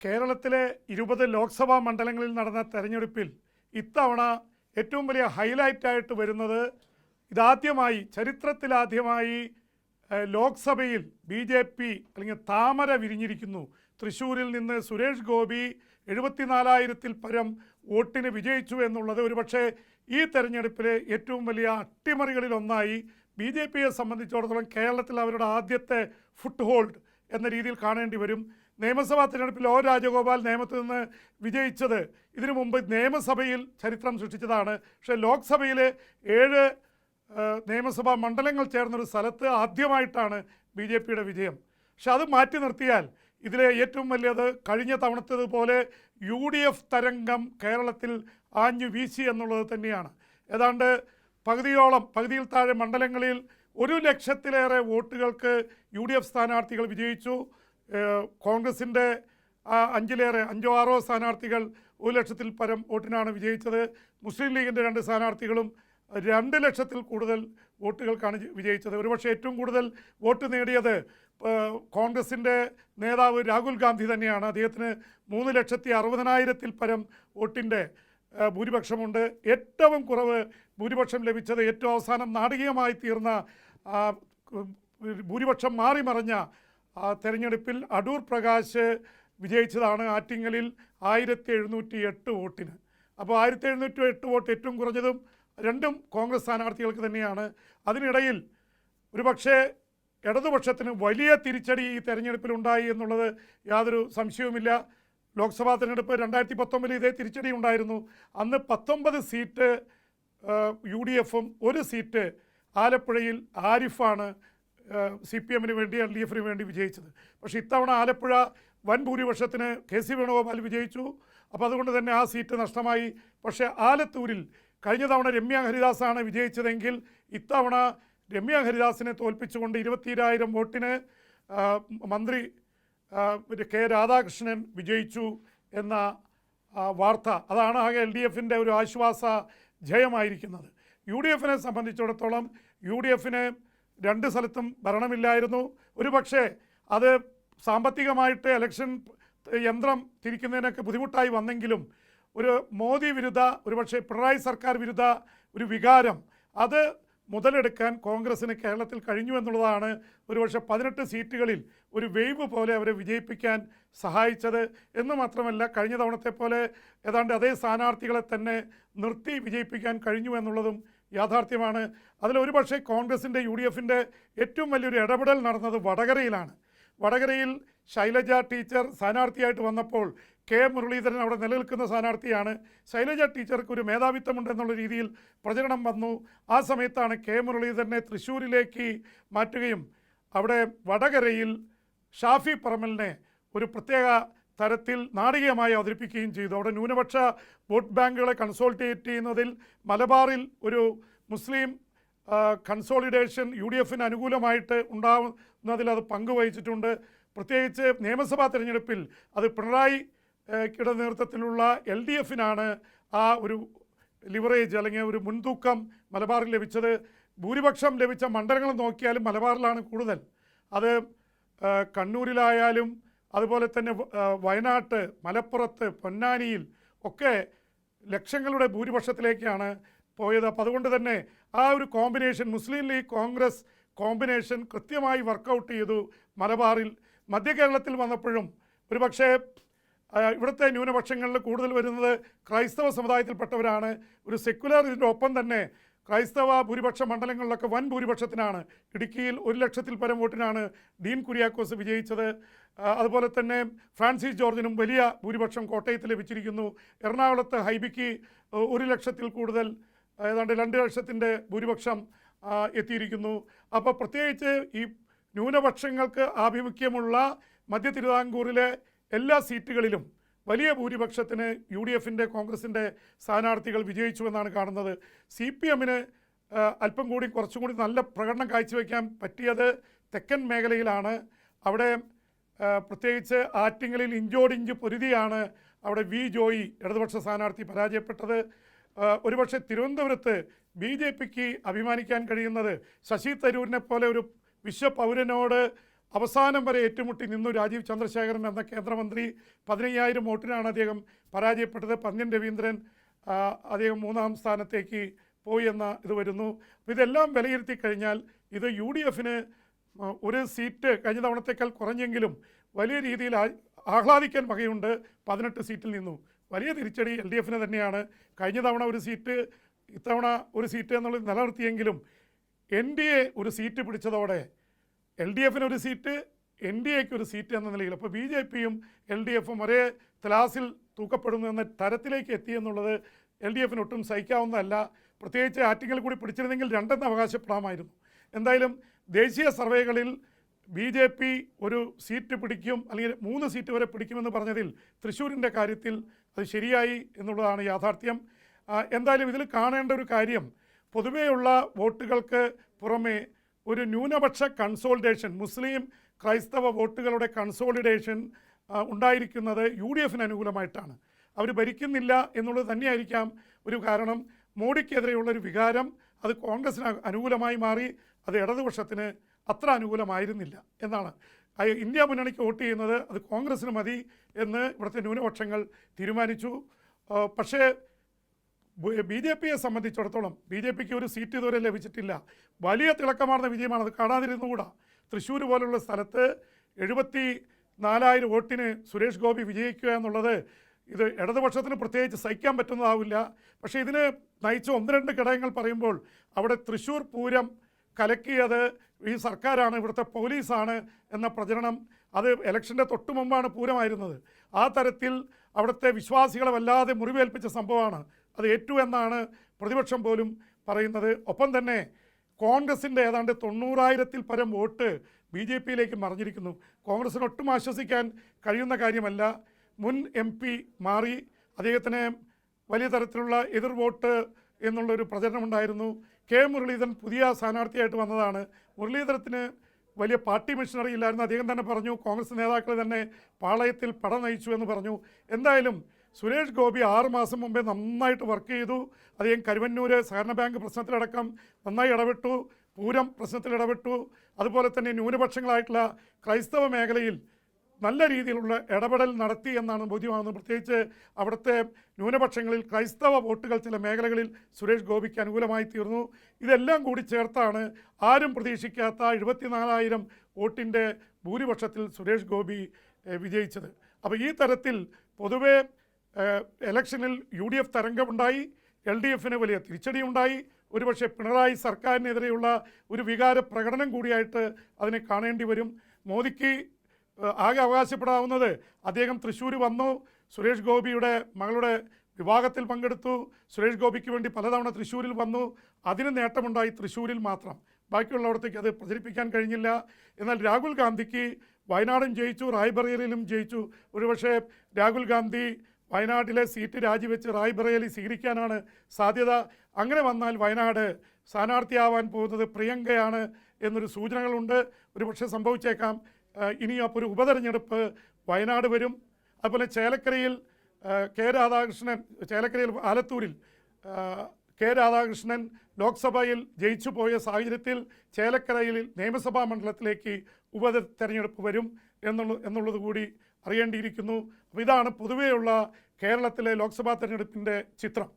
കേരളത്തിലെ 20 ലോക്സഭാ മണ്ഡലങ്ങളിൽ നടന്ന തെരഞ്ഞെടുപ്പിൽ ഇത്തവണ ഏറ്റവും വലിയ ഹൈലൈറ്റായിട്ട് വരുന്നത് ഇതാദ്യമായി ചരിത്രത്തിലാദ്യമായി ലോക്സഭയിൽ BJP അല്ലെങ്കിൽ താമര വിരിഞ്ഞിരിക്കുന്നു. തൃശ്ശൂരിൽ നിന്ന് സുരേഷ് ഗോപി 74,000-ൽ പരം വോട്ടിന് വിജയിച്ചു എന്നുള്ളത് ഒരുപക്ഷെ ഈ തെരഞ്ഞെടുപ്പിലെ ഏറ്റവും വലിയ അട്ടിമറികളിലൊന്നായി BJPയെ സംബന്ധിച്ചിടത്തോളം കേരളത്തിൽ അവരുടെ ആദ്യത്തെ ഫുട് ഹോൾഡ് എന്ന രീതിയിൽ കാണേണ്ടി വരും. നിയമസഭാ തിരഞ്ഞെടുപ്പിൽ O രാജഗോപാൽ നേമത്തിൽ നിന്ന് വിജയിച്ചത് ഇതിനു മുമ്പ് നിയമസഭയിൽ ചരിത്രം സൃഷ്ടിച്ചതാണ്. പക്ഷേ ലോക്സഭയിൽ 7 നിയമസഭാ മണ്ഡലങ്ങൾ ചേർന്നൊരു സ്ഥലത്ത് ആദ്യമായിട്ടാണ് BJPയുടെ വിജയം. പക്ഷെ അത് മാറ്റി നിർത്തിയാൽ ഇതിലെ ഏറ്റവും വലിയത് കഴിഞ്ഞ തവണത്തേതുപോലെ UDF തരംഗം കേരളത്തിൽ ആഞ്ഞു വീശി എന്നുള്ളത് തന്നെയാണ്. ഏതാണ്ട് പകുതിയിൽ താഴെ മണ്ഡലങ്ങളിൽ 1,00,000-ലേറെ വോട്ടുകൾക്ക് UDF സ്ഥാനാർത്ഥികൾ വിജയിച്ചു. കോൺഗ്രസിൻ്റെ 5-6 സ്ഥാനാർത്ഥികൾ 1,00,000-ൽ പരം വോട്ടിനാണ് വിജയിച്ചത്. മുസ്ലിം ലീഗിൻ്റെ 2 സ്ഥാനാർത്ഥികളും 2,00,000-ൽ കൂടുതൽ വോട്ടുകൾക്കാണ് വിജയിച്ചത്. ഒരുപക്ഷെ ഏറ്റവും കൂടുതൽ വോട്ട് നേടിയത് കോൺഗ്രസിൻ്റെ നേതാവ് രാഹുൽ ഗാന്ധി തന്നെയാണ്. അദ്ദേഹത്തിന് 3,60,000-ൽ പരം വോട്ടിൻ്റെ ഭൂരിപക്ഷമുണ്ട്. ഏറ്റവും കുറവ് ഭൂരിപക്ഷം ലഭിച്ചത് ഏറ്റവും അവസാനം നാടകീയമായി തീർന്ന ഭൂരിപക്ഷം മാറിമറിഞ്ഞ തെരഞ്ഞെടുപ്പിൽ അടൂർ പ്രകാശ് വിജയിച്ചതാണ് ആറ്റിങ്ങലിൽ 1,708 വോട്ടിന്. അപ്പോൾ 1,708 വോട്ട് ഏറ്റവും കുറഞ്ഞതും രണ്ടും കോൺഗ്രസ് സ്ഥാനാർത്ഥികൾക്ക് തന്നെയാണ്. അതിനിടയിൽ ഒരുപക്ഷെ ഇടതുപക്ഷത്തിന് വലിയ തിരിച്ചടി ഈ തെരഞ്ഞെടുപ്പിലുണ്ടായി എന്നുള്ളത് യാതൊരു സംശയവുമില്ല. ലോക്സഭാ തെരഞ്ഞെടുപ്പ് 2019 ഇതേ തിരിച്ചടി ഉണ്ടായിരുന്നു. അന്ന് 19 സീറ്റ് UDFും 1 സീറ്റ് ആലപ്പുഴയിൽ ആരിഫാണ് CPMന് വേണ്ടി LDFന് വേണ്ടി വിജയിച്ചത്. പക്ഷേ ഇത്തവണ ആലപ്പുഴ വൻ ഭൂരിപക്ഷത്തിന് KC വേണുഗോപാൽ വിജയിച്ചു. അപ്പോൾ അതുകൊണ്ട് തന്നെ ആ സീറ്റ് നഷ്ടമായി. പക്ഷേ ആലത്തൂരിൽ കഴിഞ്ഞ തവണ രമ്യ ഹരിദാസാണ് വിജയിച്ചതെങ്കിൽ ഇത്തവണ രമ്യ ഹരിദാസിനെ തോൽപ്പിച്ചുകൊണ്ട് 22,000 വോട്ടിന് മന്ത്രി K രാധാകൃഷ്ണൻ വിജയിച്ചു എന്ന വാർത്ത അതാണ് ആകെ LDFിൻ്റെ ഒരു ആശ്വാസ ജയമായിരിക്കുന്നത്. UDFനെ സംബന്ധിച്ചിടത്തോളം UDFന് 2 സ്ഥലത്തും ഭരണമില്ലായിരുന്നു. ഒരുപക്ഷെ അത് സാമ്പത്തികമായിട്ട് ഇലക്ഷൻ യന്ത്രം തിരിക്കുന്നതിനൊക്കെ ബുദ്ധിമുട്ടായി വന്നെങ്കിലും ഒരു മോദി വിരുദ്ധ ഒരുപക്ഷെ പിണറായി സർക്കാർ വിരുദ്ധ ഒരു വികാരം അത് മുതലെടുക്കാൻ കോൺഗ്രസ്സിന് കേരളത്തിൽ കഴിഞ്ഞു എന്നുള്ളതാണ് ഒരുപക്ഷെ 18 സീറ്റുകളിൽ ഒരു വേവ് പോലെ അവരെ വിജയിപ്പിക്കാൻ സഹായിച്ചത്. എന്ന് മാത്രമല്ല കഴിഞ്ഞ തവണത്തെ പോലെ ഏതാണ്ട് അതേ സ്ഥാനാർത്ഥികളെ തന്നെ നിർത്തി വിജയിപ്പിക്കാൻ കഴിഞ്ഞു എന്നുള്ളതും യാഥാർത്ഥ്യമാണ്. അതിലൊരു പക്ഷേ കോൺഗ്രസിൻ്റെ UDFിൻ്റെ ഏറ്റവും വലിയൊരു ഇടപെടൽ നടന്നത് വടകരയിലാണ്. വടകരയിൽ ശൈലജ ടീച്ചർ സ്ഥാനാർത്ഥിയായിട്ട് വന്നപ്പോൾ K മുരളീധരൻ അവിടെ നിലനിൽക്കുന്ന സ്ഥാനാർത്ഥിയാണ്. ശൈലജ ടീച്ചർക്ക് ഒരു മേധാവിത്വമുണ്ടെന്നുള്ള രീതിയിൽ പ്രചരണം വന്നു. ആ സമയത്താണ് K മുരളീധരനെ തൃശ്ശൂരിലേക്ക് മാറ്റുകയും അവിടെ വടകരയിൽ ഷാഫി പറമ്പലിനെ ഒരു പ്രത്യേക തരത്തിൽ നാടകീയമായി അവതരിപ്പിക്കുകയും ചെയ്തു. അവിടെ ന്യൂനപക്ഷ വോട്ട് ബാങ്കുകളെ കൺസോൾട്ടേറ്റ് ചെയ്യുന്നതിൽ മലബാറിൽ ഒരു മുസ്ലിം കൺസോളിഡേഷൻ UDFന് അനുകൂലമായിട്ട് ഉണ്ടാകുന്നതിൽ അത് പങ്കുവഹിച്ചിട്ടുണ്ട്. പ്രത്യേകിച്ച് നിയമസഭാ തിരഞ്ഞെടുപ്പിൽ അത് പിണറായിയുടെ നേതൃത്വത്തിലുള്ള LDFനാണ് ആ ഒരു ലിവറേജ് അല്ലെങ്കിൽ ഒരു മുൻതൂക്കം മലബാറിൽ ലഭിച്ചത്. ഭൂരിപക്ഷം ലഭിച്ച മണ്ഡലങ്ങൾ നോക്കിയാലും മലബാറിലാണ് കൂടുതൽ. അത് കണ്ണൂരിലായാലും അതുപോലെ തന്നെ വയനാട്ട്, മലപ്പുറത്ത്, പൊന്നാനിയിൽ ഒക്കെ ലക്ഷങ്ങളുടെ ഭൂരിപക്ഷത്തിലേക്കാണ് പോയത്. അപ്പോൾ അതുകൊണ്ട് തന്നെ ആ ഒരു കോമ്പിനേഷൻ മുസ്ലിം ലീഗ് കോൺഗ്രസ് കോമ്പിനേഷൻ കൃത്യമായി വർക്കൗട്ട് ചെയ്തു മലബാറിൽ. മധ്യ കേരളത്തിൽ വന്നപ്പോഴും ഒരുപക്ഷെ ഇവിടുത്തെ ന്യൂനപക്ഷങ്ങളിൽ കൂടുതൽ വരുന്നത് ക്രൈസ്തവ സമുദായത്തിൽപ്പെട്ടവരാണ്. ഒരു സെക്യുലർ ഇതിൻ്റെ ഒപ്പം തന്നെ ക്രൈസ്തവ ഭൂരിപക്ഷ മണ്ഡലങ്ങളിലൊക്കെ വൻ ഭൂരിപക്ഷത്തിനാണ്. ഇടുക്കിയിൽ 1,00,000-ൽ പരം വോട്ടിനാണ് ഡീൻ കുര്യാക്കോസ് വിജയിച്ചത്. അതുപോലെ തന്നെ ഫ്രാൻസിസ് ജോർജിനും വലിയ ഭൂരിപക്ഷം കോട്ടയത്ത് ലഭിച്ചിരിക്കുന്നു. എറണാകുളത്ത് ഹൈബിക്ക് 1,00,000-ൽ കൂടുതൽ ഏതാണ്ട് 2,00,000-ൻ്റെ ഭൂരിപക്ഷം എത്തിയിരിക്കുന്നു. അപ്പോൾ പ്രത്യേകിച്ച് ഈ ന്യൂനപക്ഷങ്ങൾക്ക് ആഭിമുഖ്യമുള്ള മധ്യ തിരുവിതാംകൂറിലെ എല്ലാ സീറ്റുകളിലും വലിയ ഭൂരിപക്ഷത്തിന് UDFിൻ്റെ കോൺഗ്രസിൻ്റെ സ്ഥാനാർത്ഥികൾ വിജയിച്ചു എന്നാണ് കാണുന്നത്. CPMന് അല്പം കൂടി കുറച്ചും കൂടി നല്ല പ്രകടനം കാഴ്ചവെക്കാൻ പറ്റിയത് തെക്കൻ മേഖലയിലാണ്. അവിടെ പ്രത്യേകിച്ച് ആറ്റിങ്ങലിൽ ഇഞ്ചോടിഞ്ച് പൊരുതിയാണ് അവിടെ V ജോയി ഇടതുപക്ഷ സ്ഥാനാർത്ഥി പരാജയപ്പെട്ടത്. ഒരുപക്ഷെ തിരുവനന്തപുരത്ത് BJPക്ക് അഭിമാനിക്കാൻ കഴിയുന്നത് ശശി തരൂരിനെ പോലെ ഒരു വിശ്വപൗരനോട് അവസാനം വരെ ഏറ്റുമുട്ടി നിന്നു രാജീവ് ചന്ദ്രശേഖരൻ എന്ന കേന്ദ്രമന്ത്രി. 15,000 വോട്ടിനാണ് അദ്ദേഹം പരാജയപ്പെട്ടത്. പന്ന്യൻ രവീന്ദ്രൻ അദ്ദേഹം 3-ാം സ്ഥാനത്തേക്ക് പോയി എന്ന ഇത് വരുന്നു. അപ്പോൾ ഇതെല്ലാം വിലയിരുത്തി കഴിഞ്ഞാൽ ഇത് UDFന് ഒരു സീറ്റ് കഴിഞ്ഞ തവണത്തേക്കാൾ കുറഞ്ഞെങ്കിലും വലിയ രീതിയിൽ ആഹ്ലാദിക്കാൻ വകയുണ്ട്. 18 സീറ്റിൽ നിന്നു വലിയ തിരിച്ചടി LDFന് തന്നെയാണ്. കഴിഞ്ഞ തവണ ഒരു സീറ്റ്, ഇത്തവണ ഒരു സീറ്റ് എന്നുള്ളത് നിലനിർത്തിയെങ്കിലും NDA ഒരു സീറ്റ് പിടിച്ചതോടെ LDFന് ഒരു സീറ്റ്, NDAക്ക് ഒരു സീറ്റ് എന്ന നിലയിൽ അപ്പോൾ BJPയും LDFും ഒരേ ത്ലാസിൽ തൂക്കപ്പെടുന്നു എന്ന തരത്തിലേക്ക് എത്തിയെന്നുള്ളത് LDFന് ഒട്ടും സഹിക്കാവുന്നതല്ല. പ്രത്യേകിച്ച് ആറ്റിങ്ങൽ കൂടി പിടിച്ചിരുന്നെങ്കിൽ 2 അവകാശപ്പെടാമായിരുന്നു. എന്തായാലും ദേശീയ സർവേകളിൽ BJP ഒരു സീറ്റ് പിടിക്കും, അല്ലെങ്കിൽ 3 സീറ്റ് വരെ പിടിക്കുമെന്ന് പറഞ്ഞതിൽ തൃശ്ശൂരിൻ്റെ കാര്യത്തിൽ അത് ശരിയായി എന്നുള്ളതാണ് യാഥാർത്ഥ്യം. എന്തായാലും ഇതിൽ കാണേണ്ട ഒരു കാര്യം, പൊതുവെയുള്ള വോട്ടുകൾക്ക് പുറമെ ഒരു ന്യൂനപക്ഷ കൺസോളിഡേഷൻ, മുസ്ലിം ക്രൈസ്തവ വോട്ടുകളുടെ കൺസോളിഡേഷൻ ഉണ്ടായിരിക്കുന്നത് UDFന് അനുകൂലമായിട്ടാണ്. അവർ ഭരിക്കുന്നില്ല എന്നുള്ളത് തന്നെയായിരിക്കാം ഒരു കാരണം. മോഡിക്കെതിരെയുള്ളൊരു വികാരം അത് കോൺഗ്രസിന് അനുകൂലമായി മാറി, അത് ഇടതുപക്ഷത്തിന് അത്ര അനുകൂലമായിരുന്നില്ല എന്നാണ്. ഇന്ത്യ മുന്നണിക്ക് വോട്ട് ചെയ്യുന്നത് അത് കോൺഗ്രസിന് മതി എന്ന് ഇവിടുത്തെ ന്യൂനപക്ഷങ്ങൾ തീരുമാനിച്ചു. പക്ഷേ BJPയെ സംബന്ധിച്ചിടത്തോളം BJPക്ക് ഒരു സീറ്റ് ഇതുവരെ ലഭിച്ചിട്ടില്ല. വലിയ തിളക്കമാർന്ന വിജയമാണ്, അത് കാണാതിരുന്നുകൂടാ. തൃശ്ശൂർ പോലുള്ള സ്ഥലത്ത് 74,000 വോട്ടിന് സുരേഷ് ഗോപി വിജയിക്കുക എന്നുള്ളത് ഇത് ഇടതുപക്ഷത്തിന് പ്രത്യേകിച്ച് സഹിക്കാൻ പറ്റുന്നതാവില്ല. പക്ഷേ ഇതിന് നയിച്ച 1-2 ഘടകങ്ങൾ പറയുമ്പോൾ അവിടെ തൃശ്ശൂർ പൂരം കലക്കിയത് ഈ സർക്കാരാണ്, ഇവിടുത്തെ പോലീസാണ് എന്ന പ്രചരണം, അത് ഇലക്ഷൻ്റെ തൊട്ട് മുമ്പാണ് പൂരമായിരുന്നത്. ആ തരത്തിൽ അവിടുത്തെ വിശ്വാസികളെ വല്ലാതെ മുറിവേൽപ്പിച്ച സംഭവമാണ്. അത് ഏറ്റു എന്നാണ് പ്രതിപക്ഷം പോലും പറയുന്നത്. ഒപ്പം തന്നെ കോൺഗ്രസിൻ്റെ ഏതാണ്ട് 90,000-ൽ പരം വോട്ട് BJPയിലേക്ക് മറിഞ്ഞിരിക്കുന്നു. കോൺഗ്രസിന് ഒട്ടും ആശ്വസിക്കാൻ കഴിയുന്ന കാര്യമല്ല. മുൻ MP മാറി, അദ്ദേഹത്തിന് വലിയ തരത്തിലുള്ള എതിർ വോട്ട് എന്നുള്ളൊരു പ്രചരണമുണ്ടായിരുന്നു. K മുരളീധരൻ പുതിയ സ്ഥാനാർത്ഥിയായിട്ട് വന്നതാണ്. മുരളീധരത്തിന് വലിയ പാർട്ടി മിഷനറി ഇല്ലായിരുന്നു. അദ്ദേഹം തന്നെ പറഞ്ഞു, കോൺഗ്രസ് നേതാക്കൾ തന്നെ പാളയത്തിൽ പട നയിച്ചു എന്ന് പറഞ്ഞു. എന്തായാലും സുരേഷ് ഗോപി 6 മാസം മുമ്പേ നന്നായിട്ട് വർക്ക് ചെയ്തു. അദ്ദേഹം കരുവന്നൂർ സഹകരണ ബാങ്ക് പ്രശ്നത്തിലടക്കം നന്നായി ഇടപെട്ടു, പൂരം പ്രശ്നത്തിൽ ഇടപെട്ടു. അതുപോലെ തന്നെ ന്യൂനപക്ഷങ്ങളായിട്ടുള്ള ക്രൈസ്തവ മേഖലയിൽ നല്ല രീതിയിലുള്ള ഇടപെടൽ നടത്തി എന്നാണ് ബോധ്യമാകുന്നത്. പ്രത്യേകിച്ച് അവിടുത്തെ ന്യൂനപക്ഷങ്ങളിൽ ക്രൈസ്തവ വോട്ടുകൾ ചില മേഖലകളിൽ സുരേഷ് ഗോപിക്ക് അനുകൂലമായി തീർന്നു. ഇതെല്ലാം കൂടി ചേർത്താണ് ആരും പ്രതീക്ഷിക്കാത്ത 74,000 വോട്ടിൻ്റെ ഭൂരിപക്ഷത്തിൽ സുരേഷ് ഗോപി വിജയിച്ചത്. അപ്പോൾ ഈ തരത്തിൽ പൊതുവെ ഇലക്ഷനിൽ UDF തരംഗമുണ്ടായി, LDFന് വലിയ തിരിച്ചടിയുണ്ടായി. ഒരുപക്ഷെ പിണറായി സർക്കാരിനെതിരെയുള്ള ഒരു വികാര പ്രകടനം കൂടിയായിട്ട് അതിനെ കാണേണ്ടി വരും. മോദിക്ക് ആകെ അവകാശപ്പെടാവുന്നത് അദ്ദേഹം തൃശ്ശൂർ വന്നു, സുരേഷ് ഗോപിയുടെ മകളുടെ വിവാഹത്തിൽ പങ്കെടുത്തു, സുരേഷ് ഗോപിക്ക് വേണ്ടി പലതവണ തൃശ്ശൂരിൽ വന്നു, അതിന് നേട്ടമുണ്ടായി തൃശ്ശൂരിൽ മാത്രം, ബാക്കിയുള്ളവിടത്തേക്ക് അത് പ്രചരിപ്പിക്കാൻ കഴിഞ്ഞില്ല. എന്നാൽ രാഹുൽ ഗാന്ധിക്ക് വയനാടും ജയിച്ചു, റായ്ബറേലിയിലും ജയിച്ചു. ഒരുപക്ഷെ രാഹുൽ ഗാന്ധി വയനാട്ടിലെ സീറ്റ് രാജിവെച്ച് റായ്ബറേലി സ്വീകരിക്കാനാണ് സാധ്യത. അങ്ങനെ വന്നാൽ വയനാട് സ്ഥാനാർത്ഥിയാവാൻ പോകുന്നത് പ്രിയങ്കയാണ് എന്നൊരു സൂചനകളുണ്ട്. ഒരുപക്ഷെ സംഭവിച്ചേക്കാം. ഇനി അപ്പോൾ ഒരു ഉപതെരഞ്ഞെടുപ്പ് വയനാട് വരും. അതുപോലെ ചേലക്കരയിൽ ചേലക്കരയിൽ ആലത്തൂരിൽ രാധാകൃഷ്ണൻ ലോക്സഭയിൽ ജയിച്ചു പോയ സാഹചര്യത്തിൽ ചേലക്കരയിൽ നിയമസഭാ മണ്ഡലത്തിലേക്ക് ഉപതെരഞ്ഞെടുപ്പ് വരും എന്നുള്ളത് കൂടി അറിയേണ്ടിയിരിക്കുന്നു. അപ്പോൾ ഇതാണ് പൊതുവെയുള്ള കേരളത്തിലെ ലോക്സഭാ തെരഞ്ഞെടുപ്പിൻ്റെ ചിത്രം.